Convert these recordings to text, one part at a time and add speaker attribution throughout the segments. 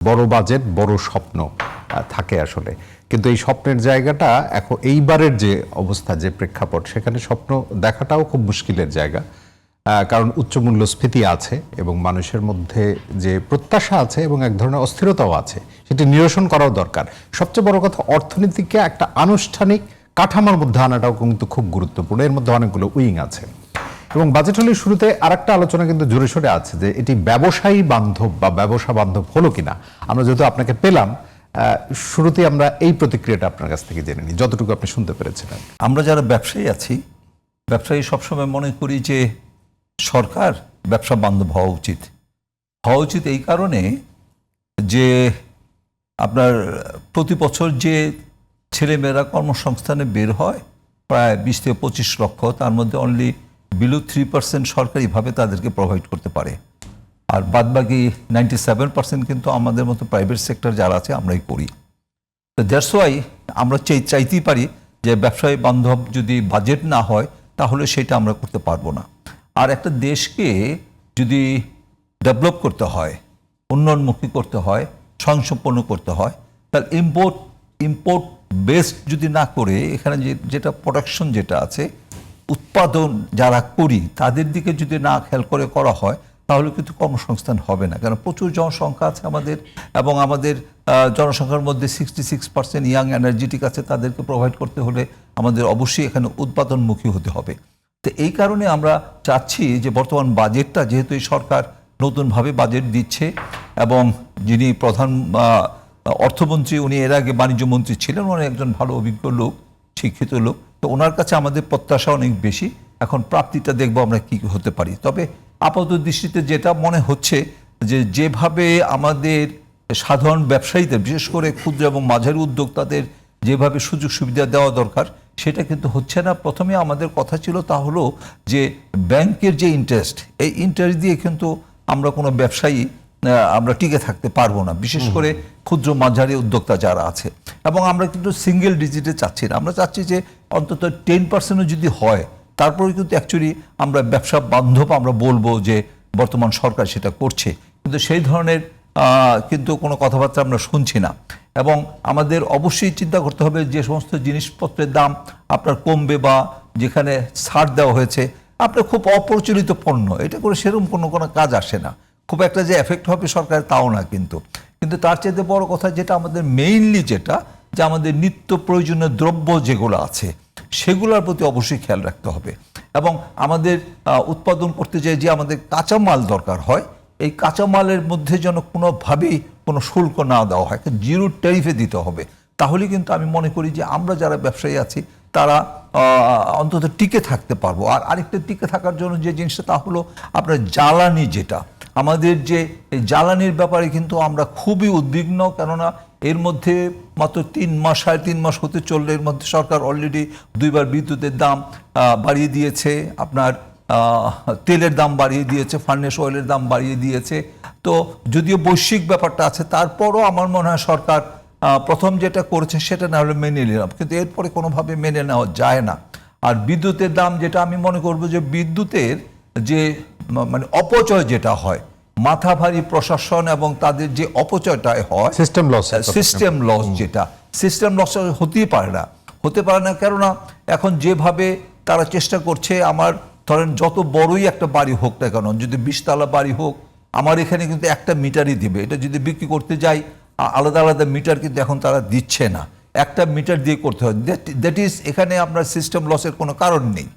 Speaker 1: বড় বাজেট বড় স্বপ্ন থাকে আসলে, কিন্তু এই স্বপ্নের জায়গাটা এখন এইবারের যে অবস্থা, যে প্রেক্ষাপট, সেখানে স্বপ্ন দেখাটাও খুব মুশকিলের জায়গা। কারণ উচ্চ মূল্যস্ফীতি আছে এবং মানুষের মধ্যে যে প্রত্যাশা আছে এবং এক ধরনের অস্থিরতাও আছে, সেটি নিরসন করাও দরকার। সবচেয়ে বড় কথা, অর্থনীতিকে একটা আনুষ্ঠানিক কাঠামোর মধ্যে আনাটাও কিন্তু খুব গুরুত্বপূর্ণ। এর মধ্যে অনেকগুলো উইং আছে এবং বাজেট হলের শুরুতে আরেকটা আলোচনা কিন্তু জোরে সোরে আছে যে এটি ব্যবসায়ী বান্ধব বা ব্যবসা বান্ধব হলো কিনা। আমরা যেহেতু আপনাকে পেলাম, শুরুতে আমরা এই প্রতিক্রিয়াটা আপনার কাছ থেকে জেনে নিই, যতটুকু আপনি শুনতে পেরেছিলেন।
Speaker 2: আমরা যারা ব্যবসায়ী আছি, ব্যবসায়ী সবসময় মনে করি যে সরকার ব্যবসা বান্ধব হওয়া উচিত এই কারণে যে আপনার প্রতি বছর যে ছেলেমেয়েরা কর্মসংস্থানে বের হয় প্রায় 20 থেকে 25 লক্ষ, তার মধ্যে অনলি বিলো 3% সরকারিভাবে তাদেরকে প্রোভাইড করতে পারে, আর বাদবাকি 97% কিন্তু আমাদের মতো প্রাইভেট সেক্টর যারা আছে আমরাই করি। তো দ্যাটস ওয়াই আমরা চাইতেই পারি যে ব্যবসায়ী বান্ধব যদি বাজেট না হয় তাহলে সেটা আমরা করতে পারবো না। আর একটা দেশকে যদি ডেভেলপ করতে হয়, উন্নয়নমুখী করতে হয়, স্বয়ংসম্পন্ন করতে হয়, তাহলে ইম্পোর্ট বেসড যদি না করে এখানে যেটা প্রোডাকশন যেটা আছে, উৎপাদন যারা করি তাদের দিকে যদি না খেয়াল করে করা হয় তাহলে কিন্তু কর্মসংস্থান হবে না। কারণ প্রচুর জনসংখ্যা আছে আমাদের, এবং আমাদের জনসংখ্যার মধ্যে 66% ইয়াং এনার্জেটিক আছে। তাদেরকে প্রোভাইড করতে হলে আমাদের অবশ্যই এখানে উৎপাদনমুখী হতে হবে। তো এই কারণে আমরা চাচ্ছি যে বর্তমান বাজেটটা, যেহেতু এই সরকার নতুনভাবে বাজেট দিচ্ছে এবং যিনি প্রধান অর্থমন্ত্রী, উনি এর আগে বাণিজ্য মন্ত্রী ছিলেন, উনি একজন ভালো অভিজ্ঞ লোক, শিক্ষিত লোক, তো ওনার কাছে আমাদের প্রত্যাশা অনেক বেশি। এখন প্রাপ্তিটা দেখবো আমরা কি হতে পারি। তবে আপাত দৃষ্টিতে যেটা মনে হচ্ছে যে যেভাবে আমাদের সাধারণ ব্যবসায়ীদের, বিশেষ করে ক্ষুদ্র এবং মাঝারি উদ্যোক্তাদের যেভাবে সুযোগ সুবিধা দেওয়া দরকার সেটা কিন্তু হচ্ছে না। প্রথমে আমাদের কথা ছিল তা হলো যে ব্যাংকের যে ইন্টারেস্ট, এই ইন্টারেস্ট দিয়ে কিন্তু আমরা কোনো ব্যবসায়ী আমরা টিকে থাকতে পারবো না, বিশেষ করে ক্ষুদ্র মাঝারি উদ্যোক্তা যারা আছে। এবং আমরা কিন্তু সিঙ্গেল ডিজিটে চাচ্ছি না, আমরা চাচ্ছি যে অন্তত 10% যদি হয় তারপরে কিন্তু অ্যাকচুয়ালি আমরা ব্যবসা বান্ধব আমরা বলবো যে বর্তমান সরকার সেটা করছে, কিন্তু সেই ধরনের কিন্তু কোনো কথাবার্তা আমরা শুনছি না। এবং আমাদের অবশ্যই চিন্তা করতে হবে যে সমস্ত জিনিসপত্রের দাম আপনার কমবে বা যেখানে ছাড় দেওয়া হয়েছে, আপনার খুব অপ্রচলিত পণ্য, এটা করে সেরকম কোনো কাজ আসে না, খুব একটা যে এফেক্ট হবে সরকারের তাও না। কিন্তু তার চাইতে বড় কথা যেটা আমাদের মেইনলি যেটা, যে আমাদের নিত্য প্রয়োজনীয় দ্রব্য যেগুলো আছে সেগুলোর প্রতি অবশ্যই খেয়াল রাখতে হবে। এবং আমাদের উৎপাদন করতে চাই যে আমাদের কাঁচামাল দরকার হয়, এই কাঁচামালের মধ্যে যেন কোনোভাবেই কোনো শুল্ক না দেওয়া হয়, জিরো ট্যারিফে দিতে হবে। তাহলে কিন্তু আমি মনে করি যে আমরা যারা ব্যবসায়ী আছি তারা অন্তত টিকে থাকতে পারবো। আর আরেকটা টিকে থাকার জন্য যে জিনিসটা, তা হলো আপনার জ্বালানি যেটা, আমাদের যে জ্বালানির ব্যাপারে কিন্তু আমরা খুবই উদ্বিগ্ন। কেননা এর মধ্যে মাত্র 3 মাস 3.5 মাস হতে চললে এর মধ্যে সরকার অলরেডি 2বার বিদ্যুতের দাম বাড়িয়ে দিয়েছে, আপনার তেলের দাম বাড়িয়ে দিয়েছে, ফার্নেস অয়েলের দাম বাড়িয়ে দিয়েছে। তো যদিও বৈশ্বিক ব্যাপারটা আছে, তারপরও আমার মনে হয় সরকার প্রথম যেটা করেছে সেটা না হলে মেনে নিলাম, কিন্তু এরপরে কোনোভাবে মেনে নেওয়া যায় না। আর বিদ্যুতের দাম যেটা, আমি মনে করবো যে বিদ্যুতের যে মানে অপচয় যেটা হয়, মাথা ভারী প্রশাসন এবং তাদের যে অপচয়টা হয়, সিস্টেম লস যেটা, সিস্টেম লস হতে পারে না। কেননা এখন যেভাবে তারা চেষ্টা করছে, আমার ধরেন যত বড়ই একটা বাড়ি হোক না কেন, যদি 20 তলা বাড়ি হোক, আমার এখানে কিন্তু একটা মিটারই দিবে। এটা যদি বিক্রি করতে যাই আলাদা আলাদা মিটার কিন্তু এখন তারা দিচ্ছে না, একটা মিটার দিয়ে করতে হয়। দ্যাট ইজ, এখানে আপনার সিস্টেম লসের কোনো কারণ নেই,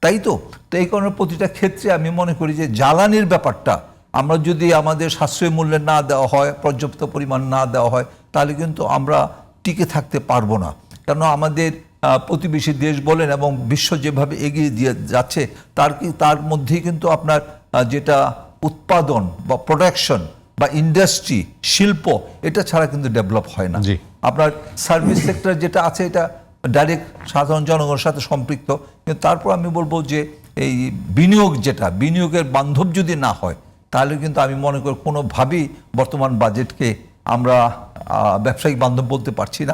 Speaker 2: তাই তো এই কারণে প্রতিটা ক্ষেত্রে আমি মনে করি যে জ্বালানির ব্যাপারটা আমরা যদি আমাদের সাশ্রয়ী মূল্যে না দেওয়া হয়, পর্যাপ্ত পরিমাণ না দেওয়া হয়, তাহলে কিন্তু আমরা টিকে থাকতে পারবো না। কেন আমাদের প্রতিবেশী দেশ বলেন এবং বিশ্ব যেভাবে এগিয়ে দিয়ে যাচ্ছে, তার মধ্যেই কিন্তু আপনার যেটা উৎপাদন বা প্রোডাকশন বা ইন্ডাস্ট্রি, শিল্প, এটা ছাড়া কিন্তু ডেভেলপ হয় না। আপনার সার্ভিস সেক্টর যেটা আছে এটা ডাইরেক্ট সাধারণ জনগণের সাথে সম্পৃক্ত, কিন্তু তারপর আমি বলবো যে এই বিনিয়োগ যেটা, বিনিয়োগের বান্ধব যদি না হয় তাহলে কিন্তু আমি মনে করি কোনোভাবেই বর্তমান বাজেটকে আমরা ব্যবসায়িক বান্ধব বলতে পারছি না।